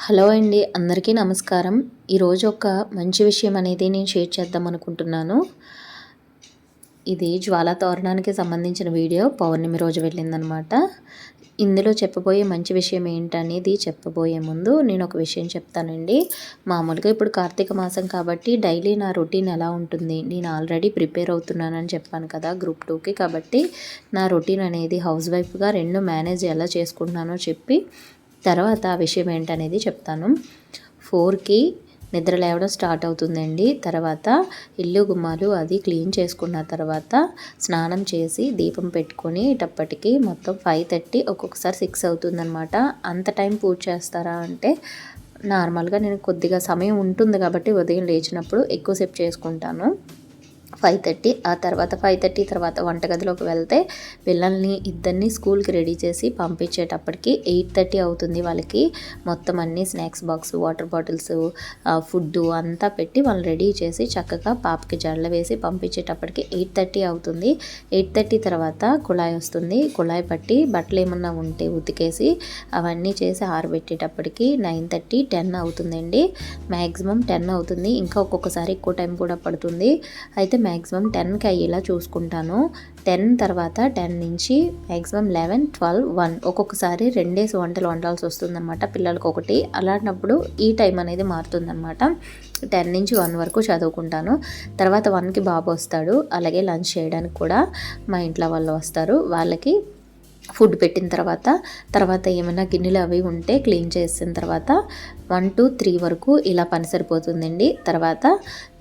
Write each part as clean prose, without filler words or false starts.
Hello అండి, అందరికీ నమస్కారం. ఈరోజు ఒక మంచి విషయం అనేది నేను షేర్ చేద్దాం అనుకుంటున్నాను. ఇది జ్వాలా తోరణానికి సంబంధించిన వీడియో పౌర్ణమి రోజు వెళ్ళిందనమాట. ఇందులో చెప్పబోయే మంచి విషయం ఏంటనేది చెప్పబోయే ముందు నేను ఒక విషయం చెప్తానండి. మామూలుగా ఇప్పుడు కార్తీక మాసం కాబట్టి డైలీ నా రొటీన్ ఎలా ఉంటుంది, నేను ఆల్రెడీ ప్రిపేర్ అవుతున్నానని చెప్పాను కదా గ్రూప్ 2కి. కాబట్టి నా రొటీన్ అనేది హౌస్ వైఫ్గా రెండు మేనేజ్ ఎలా చేసుకుంటున్నానో చెప్పి తర్వాత ఆ విషయం ఏంటనేది చెప్తాను. 4కి నిద్ర లేవడం స్టార్ట్ అవుతుందండి. తర్వాత ఇల్లు గుమ్మాలు అది క్లీన్ చేసుకున్న తర్వాత స్నానం చేసి దీపం పెట్టుకునేటప్పటికి మొత్తం 5:30 ఒక్కొక్కసారి 6 అవుతుందన్నమాట. అంత టైం పూజ చేస్తారా అంటే నార్మల్గా నేను కొద్దిగా సమయం ఉంటుంది కాబట్టి ఉదయం లేచినప్పుడు ఎక్కువసేపు చేసుకుంటాను. 5:30 ఆ తర్వాత 5:30 తర్వాత వంటగదిలోకి వెళ్తే పిల్లల్ని ఇద్దరిని స్కూల్కి రెడీ చేసి పంపించేటప్పటికి 8:30 అవుతుంది. వాళ్ళకి మొత్తం అన్ని snacks box, water bottles, food అంతా పెట్టి వాళ్ళని రెడీ చేసి చక్కగా పాపకి జడలు వేసి పంపించేటప్పటికి 8:30 అవుతుంది. 8:30 తర్వాత కుళాయి వస్తుంది. కుళాయి పట్టి బట్టలు ఏమన్నా ఉంటే ఉతికేసి అవన్నీ చేసి ఆరబెట్టేటప్పటికి 9:30 10 అవుతుందండి. మ్యాక్సిమం 10 అవుతుంది. ఇంకా ఒక్కొక్కసారి ఎక్కువ టైం కూడా పడుతుంది. అయితే మ్యాక్సిమం 10కి అయ్యేలా చూసుకుంటాను. 10 తర్వాత 10 నుంచి మ్యాక్సిమం 11, 12, 1 ఒక్కొక్కసారి 2 వంటలు వండాల్సి వస్తుందన్నమాట పిల్లలకి ఒకటి. అలాంటప్పుడు ఈ టైం అనేది మారుతుందన్నమాట. 10 నుంచి 1 వరకు చదువుకుంటాను. తర్వాత 1కి బాబు వస్తాడు. అలాగే లంచ్ చేయడానికి కూడా మా ఇంట్లో వాళ్ళు వస్తారు. వాళ్ళకి ఫుడ్ పెట్టిన తర్వాత ఏమైనా గిన్నెలు అవి ఉంటే క్లీన్ చేసిన తర్వాత 1 to 3 వరకు ఇలా పని సరిపోతుందండి. తర్వాత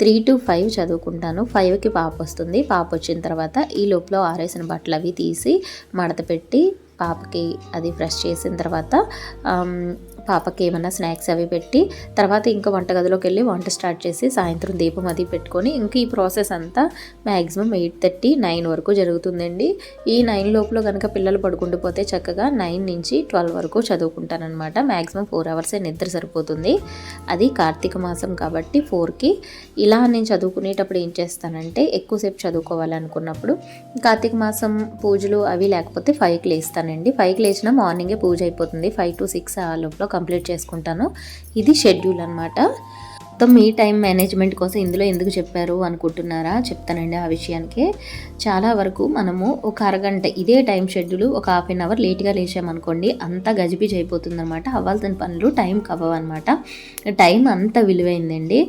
3 to 5 చదువుకుంటాను. 5కి పాప వస్తుంది. పాప వచ్చిన తర్వాత ఈ లోపల ఆరేసిన బట్టలు అవి తీసి మడత పెట్టి పాపకి అది ఫ్రెష్ చేసిన తర్వాత పాపకి ఏమైనా స్నాక్స్ అవి పెట్టి తర్వాత ఇంకా వంటగదిలోకి వెళ్ళి వంట స్టార్ట్ చేసి సాయంత్రం దీపం అది పెట్టుకొని ఇంక ఈ ప్రాసెస్ అంతా మ్యాక్సిమం 8:30 9 వరకు జరుగుతుందండి. ఈ 9 లోపల కనుక పిల్లలు పడుకుండిపోతే చక్కగా 9 నుంచి 12 వరకు చదువుకుంటానమాట. మ్యాక్సిమం 4 అవర్సే నిద్ర సరిపోతుంది. అది కార్తీక మాసం కాబట్టి 4కి ఇలా నేను చదువుకునేటప్పుడు ఏం చేస్తానంటే ఎక్కువసేపు చదువుకోవాలనుకున్నప్పుడు కార్తీక మాసం పూజలు అవి లేకపోతే 5కి లేస్తానండి. 5కి లేచినా మార్నింగే పూజ అయిపోతుంది. 5 to 6 ఆ లోపల కంప్లీట్ చేసుకుంటాను. ఇది షెడ్యూల్ అనమాట. మొత్తం మీ టైం మేనేజ్మెంట్ కోసం ఇందులో ఎందుకు చెప్పారు అనుకుంటున్నారా? చెప్తానండి ఆ విషయానికి. చాలా వరకు మనము ఒక అరగంట ఇదే టైం షెడ్యూల్ ఒక హాఫ్ అన్ అవర్ లేట్గా లేచామనుకోండి అంతా గజిబిజి అయిపోతుంది అనమాట. అవ్వాల్సిన పనులు టైంకి అవ్వవన్నమాట. టైం అంత విలువైందండి.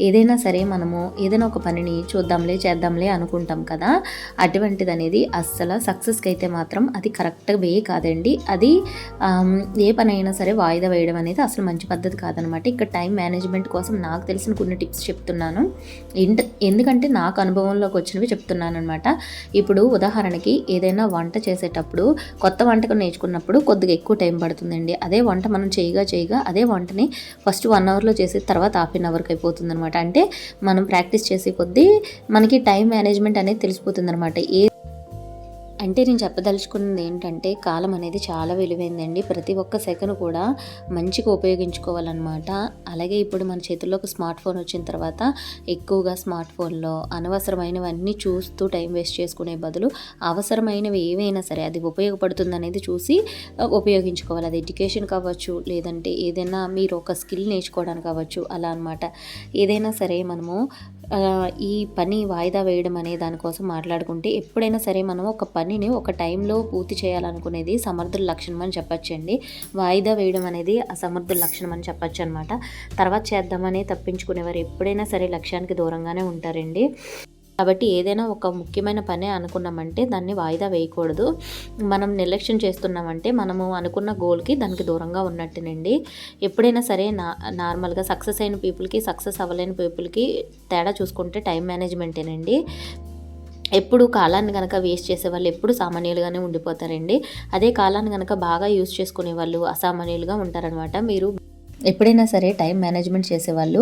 ఏదైనా సరే మనము ఏదైనా ఒక పనిని చూద్దాంలే చేద్దాంలే అనుకుంటాం కదా, అటువంటిది అనేది అస్సలు సక్సెస్కి అయితే మాత్రం అది కరెక్ట్గా వే కాదండి. అది ఏ పని అయినా సరే వాయిదా వేయడం అనేది అసలు మంచి పద్ధతి కాదనమాట. ఇక్కడ టైం మేనేజ్మెంట్ కోసం నాకు తెలిసిన కొన్ని టిప్స్ చెప్తున్నాను. ఎందుకంటే నాకు అనుభవంలోకి వచ్చినవి చెప్తున్నాను అనమాట. ఇప్పుడు ఉదాహరణకి ఏదైనా వంట చేసేటప్పుడు కొత్త వంటకం నేర్చుకున్నప్పుడు కొద్దిగా ఎక్కువ టైం పడుతుందండి. అదే వంట మనం చేయగా అదే వంటని ఫస్ట్ 1 అవర్లో చేసి తర్వాత హాఫ్ అన్ అవర్కి అయిపోతుంది అనమాట. అంటే మనం ప్రాక్టీస్ చేసే కొద్దీ మనకి టైం మేనేజ్మెంట్ అనేది తెలిసిపోతుంది అనమాట. అంటే నేను చెప్పదలుచుకున్నది ఏంటంటే కాలం అనేది చాలా విలువైందండి. ప్రతి ఒక్క సెకండ్ కూడా మంచిగా ఉపయోగించుకోవాలన్నమాట. అలాగే ఇప్పుడు మన చేతుల్లో ఒక స్మార్ట్ ఫోన్ వచ్చిన తర్వాత ఎక్కువగా స్మార్ట్ ఫోన్లో అనవసరమైనవన్నీ చూస్తూ టైం వేస్ట్ చేసుకునే బదులు అవసరమైనవి ఏవైనా సరే అది ఉపయోగపడుతుంది అనేది చూసి ఉపయోగించుకోవాలి. అది ఎడ్యుకేషన్ కావచ్చు, లేదంటే ఏదైనా మీరు ఒక స్కిల్ నేర్చుకోవడానికి కావచ్చు, అలా అనమాట. ఏదైనా సరే మనము ఈ పని వాయిదా వేయడం అనే దానికోసం మాట్లాడుకుంటే ఎప్పుడైనా సరే మనం ఒక పనిని ఒక టైంలో పూర్తి చేయాలనుకునేది సమర్థుల లక్షణం అని చెప్పచ్చండి. వాయిదా వేయడం అనేది అసమర్థుల లక్షణం అని చెప్పచ్చు అనమాట. తర్వాత చేద్దామని తప్పించుకునేవారు ఎప్పుడైనా సరే లక్ష్యానికి దూరంగానే ఉంటారండి. కాబట్టి ఏదైనా ఒక ముఖ్యమైన పని అనుకున్నామంటే దాన్ని వాయిదా వేయకూడదు. మనం నిర్లక్ష్యం చేస్తున్నామంటే మనము అనుకున్న గోల్కి దానికి దూరంగా ఉన్నట్టేనండి. ఎప్పుడైనా సరే నార్మల్గా సక్సెస్ అయిన పీపుల్కి సక్సెస్ అవ్వలేని పీపుల్కి తేడా చూసుకుంటే టైం మేనేజ్మెంటేనండి. ఎప్పుడు కాలాన్ని కనుక వేస్ట్ చేసే వాళ్ళు ఎప్పుడు సామాన్యులుగానే ఉండిపోతారండి. అదే కాలాన్ని కనుక బాగా యూజ్ చేసుకునే వాళ్ళు అసామాన్యులుగా ఉంటారనమాట. మీరు ఎప్పుడైనా సరే టైం మేనేజ్మెంట్ చేసేవాళ్ళు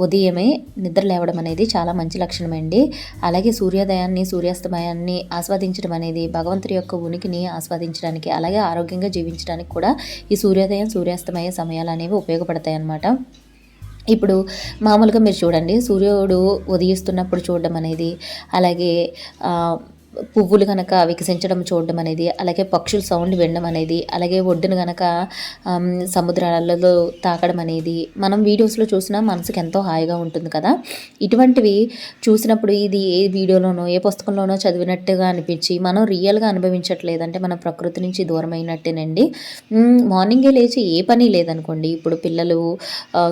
ఉదయమే నిద్ర లేవడం అనేది చాలా మంచి లక్షణమండి. అలాగే సూర్యోదయాన్ని సూర్యాస్తమయాన్ని ఆస్వాదించడం అనేది భగవంతుడి యొక్క ఉనికిని ఆస్వాదించడానికి అలాగే ఆరోగ్యంగా జీవించడానికి కూడా ఈ సూర్యోదయం సూర్యాస్తమయ సమయాలు అనేవి ఉపయోగపడతాయి అన్నమాట. ఇప్పుడు మామూలుగా మీరు చూడండి, సూర్యుడు ఉదయిస్తున్నప్పుడు చూడడం అనేది, అలాగే పువ్వులు కనుక వికసించడం చూడడం అనేది, అలాగే పక్షుల సౌండ్ వినడం అనేది, అలాగే ఒడ్డున కనుక సముద్రాలలో తాకడం అనేది మనం వీడియోస్లో చూసినా మనసుకి ఎంతో హాయిగా ఉంటుంది కదా. ఇటువంటివి చూసినప్పుడు ఇది ఏ వీడియోలోనో ఏ పుస్తకంలోనో చదివినట్టుగా అనిపించి మనం రియల్గా అనుభవించట్లేదు అంటే మనం ప్రకృతి నుంచి దూరం అయినట్టేనండి. మార్నింగే లేచి ఏ పని లేదనుకోండి, ఇప్పుడు పిల్లలు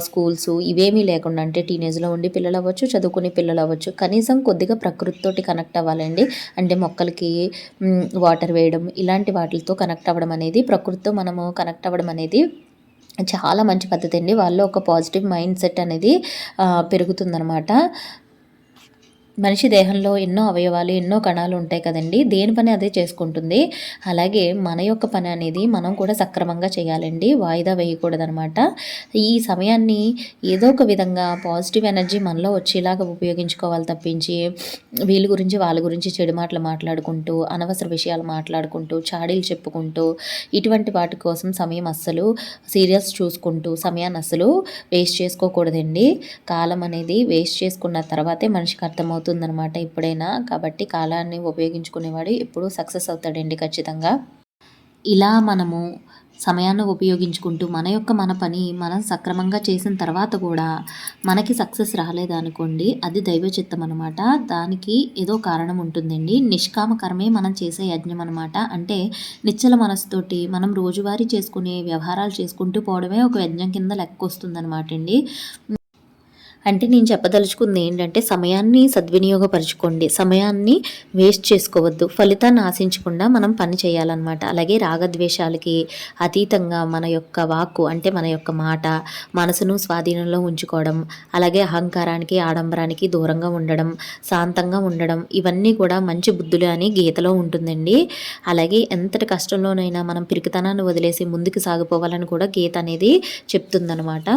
స్కూల్స్ ఇవేమీ లేకుండా అంటే టీనేజ్లో ఉండి పిల్లలు అవ్వచ్చు, చదువుకునే పిల్లలు అవ్వచ్చు, కనీసం కొద్దిగా ప్రకృతితోటి కనెక్ట్ అవ్వాలండి. అంటే మొక్కలకి వాటర్ వేయడం ఇలాంటి వాటితో కనెక్ట్ అవ్వడం అనేది, ప్రకృతితో మనము కనెక్ట్ అవ్వడం అనేది చాలా మంచి పద్ధతి అండి. వాళ్ళలో ఒక పాజిటివ్ మైండ్ సెట్ అనేది పెరుగుతుందనమాట. మనిషి దేహంలో ఎన్నో అవయవాలు ఎన్నో కణాలు ఉంటాయి కదండి, దేని పని అదే చేసుకుంటుంది. అలాగే మన యొక్క పని అనేది మనం కూడా సక్రమంగా చేయాలండి, వాయిదా వేయకూడదనమాట. ఈ సమయాన్ని ఏదో ఒక విధంగా పాజిటివ్ ఎనర్జీ మనలో వచ్చేలాగా ఉపయోగించుకోవాలి తప్పించి వీళ్ళ గురించి వాళ్ళ గురించి చెడు మాటలు మాట్లాడుకుంటూ అనవసర విషయాలు మాట్లాడుకుంటూ చాడీలు చెప్పుకుంటూ ఇటువంటి వాటి కోసం సమయం అస్సలు సీరియస్ చూసుకుంటూ సమయాన్ని అస్సలు వేస్ట్ చేసుకోకూడదండి. కాలం అనేది వేస్ట్ చేసుకున్న తర్వాతే మనిషికి అర్థమవుతుంది అనమాట ఎప్పుడైనా. కాబట్టి కాలాన్ని ఉపయోగించుకునేవాడు ఎప్పుడూ సక్సెస్ అవుతాడండి ఖచ్చితంగా. ఇలా మనము సమయాన్ని ఉపయోగించుకుంటూ మన పని మనం సక్రమంగా చేసిన తర్వాత కూడా మనకి సక్సెస్ రాలేదనుకోండి, అది దైవ చిత్తం అనమాట. దానికి ఏదో కారణం ఉంటుందండి. నిష్కామ కర్మే మనం చేసే యజ్ఞం అనమాట. అంటే నిశ్చల మనసుతోటి మనం రోజువారీ చేసుకునే వ్యవహారాలు చేసుకుంటూ పోవడమే ఒక యజ్ఞం కింద లెక్క వస్తుందన్నమాట అండి. అంటే నేను చెప్పదలుచుకుంది ఏంటంటే సమయాన్ని సద్వినియోగపరచుకోండి, సమయాన్ని వేస్ట్ చేసుకోవద్దు, ఫలితాన్ని ఆశించకుండా మనం పని చేయాలన్నమాట. అలాగే రాగద్వేషాలకి అతీతంగా మన యొక్క వాక్కు అంటే మన యొక్క మాట మనసును స్వాధీనంలో ఉంచుకోవడం, అలాగే అహంకారానికి ఆడంబరానికి దూరంగా ఉండడం, శాంతంగా ఉండడం, ఇవన్నీ కూడా మంచి బుద్ధులు అని గీతలో ఉంటుందండి. అలాగే ఎంతటి కష్టంలోనైనా మనం పిరికితనాన్ని వదిలేసి ముందుకు సాగిపోవాలని కూడా గీత అనేది చెప్తుందనమాట.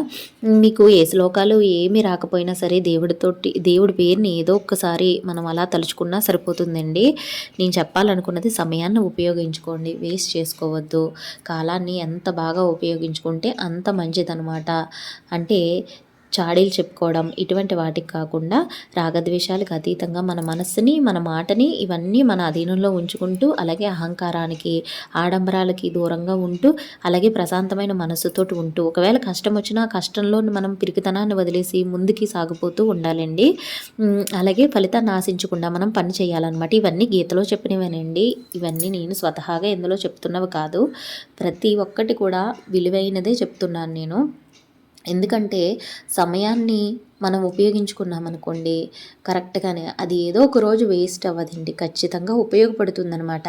మీకు ఏ శ్లోకాలు ఏమి రాకపోయినా సరే దేవుడి పేరుని ఏదో ఒక్కసారి మనం అలా తలుచుకున్నా సరిపోతుందండి. నేను చెప్పాలనుకున్నది సమయాన్ని ఉపయోగించుకోండి, వేస్ట్ చేసుకోవద్దు. కాలాన్ని ఎంత బాగా ఉపయోగించుకుంటే అంత మంచిదనమాట. అంటే చాడీలు చెప్పుకోవడం ఇటువంటి వాటికి కాకుండా రాగద్వేషాలకు అతీతంగా మన మనస్సుని మన మాటని ఇవన్నీ మన అధీనంలో ఉంచుకుంటూ, అలాగే అహంకారానికి ఆడంబరాలకి దూరంగా ఉంటూ, అలాగే ప్రశాంతమైన మనస్సుతోటి ఉంటూ, ఒకవేళ కష్టం వచ్చినా కష్టంలో మనం పిరికితనాన్ని వదిలేసి ముందుకి సాగిపోతూ ఉండాలండి. అలాగే ఫలితాన్ని ఆశించకుండా మనం పని చేయాలన్నమాట. ఇవన్నీ గీతలో చెప్పినవేనండి, ఇవన్నీ నేను స్వతహాగా ఎందులో చెప్తున్నవి కాదు. ప్రతి ఒక్కటి కూడా విలువైనదే చెప్తున్నాను నేను. ఎందుకంటే సమయాన్ని మనం ఉపయోగించుకున్నామనుకోండి కరెక్ట్గానే అది ఏదో ఒక రోజు వేస్ట్ అవ్వదండి, ఖచ్చితంగా ఉపయోగపడుతుందనమాట.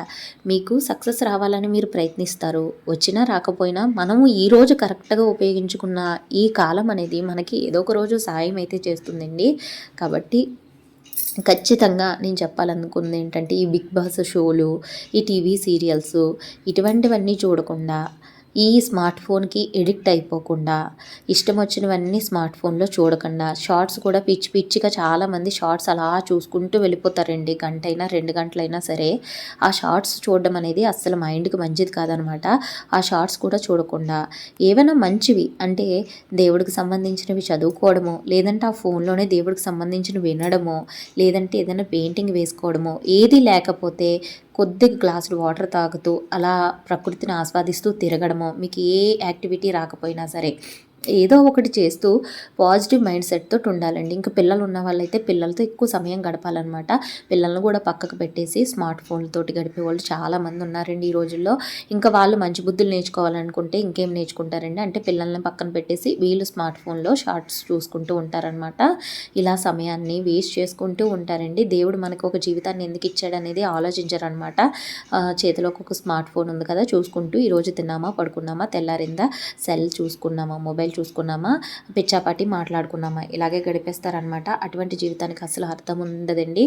మీకు సక్సెస్ రావాలని మీరు ప్రయత్నిస్తారు, వచ్చినా రాకపోయినా మనము ఈరోజు కరెక్ట్గా ఉపయోగించుకున్న ఈ కాలం అనేది మనకి ఏదో ఒక రోజు సాయం అయితే చేస్తుందండి. కాబట్టి ఖచ్చితంగా నేను చెప్పాలనుకుంది ఏంటంటే ఈ బిగ్ బాస్ షోలు, ఈ టీవీ సీరియల్స్ ఇటువంటివన్నీ చూడకుండా ఈ స్మార్ట్ ఫోన్కి ఎడిక్ట్ అయిపోకుండా ఇష్టం వచ్చినవన్నీ స్మార్ట్ ఫోన్లో చూడకుండా షార్ట్స్ కూడా పిచ్చి పిచ్చిగా చాలామంది షార్ట్స్ అలా చూసుకుంటూ వెళ్ళిపోతారండి. గంటైనా 2 గంటలైనా సరే ఆ షార్ట్స్ చూడడం అనేది అస్సలు మైండ్కి మంచిది కాదనమాట. ఆ షార్ట్స్ కూడా చూడకుండా ఏవైనా మంచివి అంటే దేవుడికి సంబంధించినవి చదువుకోవడమో, లేదంటే ఆ ఫోన్లోనే దేవుడికి సంబంధించినవి వినడమో, లేదంటే ఏదైనా పెయింటింగ్ వేసుకోవడమో, ఏది లేకపోతే కొద్దిగా గ్లాసులు వాటర్ తాగుతూ అలా ప్రకృతిని ఆస్వాదిస్తూ తిరగడమో, మీకు ఏ యాక్టివిటీ రాకపోయినా సరే ఏదో ఒకటి చేస్తూ పాజిటివ్ మైండ్ సెట్ తోటి ఉండాలండి. ఇంకా పిల్లలు ఉన్న వాళ్ళైతే పిల్లలతో ఎక్కువ సమయం గడపాలన్నమాట. పిల్లలను కూడా పక్కకు పెట్టేసి స్మార్ట్ ఫోన్లతోటి గడిపే వాళ్ళు చాలామంది ఉన్నారండి ఈ రోజుల్లో. ఇంకా వాళ్ళు మంచి బుద్ధులు నేర్చుకోవాలనుకుంటే ఇంకేం నేర్చుకుంటారండి అంటే పిల్లల్ని పక్కన పెట్టేసి వీళ్ళు స్మార్ట్ ఫోన్లో షార్ట్స్ చూసుకుంటూ ఉంటారనమాట. ఇలా సమయాన్ని వేస్ట్ చేసుకుంటూ ఉంటారండి. దేవుడు మనకు ఒక జీవితాన్ని ఎందుకు ఇచ్చాడు అనేది ఆలోచించారనమాట. చేతిలోకి ఒక స్మార్ట్ ఫోన్ ఉంది కదా, చూసుకుంటూ ఈరోజు తిన్నామా, పడుకున్నామా, తెల్లారిందా, సెల్ చూసుకున్నామా, మొబైల్ చూసుకున్నామా, పిచ్చాపాటి మాట్లాడుకున్నామా, ఇలాగే గడిపేస్తారనమాట. అటువంటి జీవితానికి అసలు అర్థం ఉండదండి.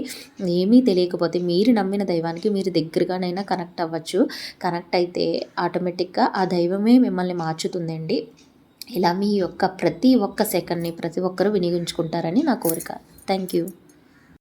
ఏమీ తెలియకపోతే మీరు నమ్మిన దైవానికి మీరు దగ్గరగానైనా కనెక్ట్ అవ్వచ్చు. కనెక్ట్ అయితే ఆటోమేటిక్గా ఆ దైవమే మిమ్మల్ని మార్చుతుందండి. ఇలా మీ యొక్క ప్రతి ఒక్క సెకండ్ని ప్రతి ఒక్కరూ వినియోగించుకుంటారని నా కోరిక. Thank you.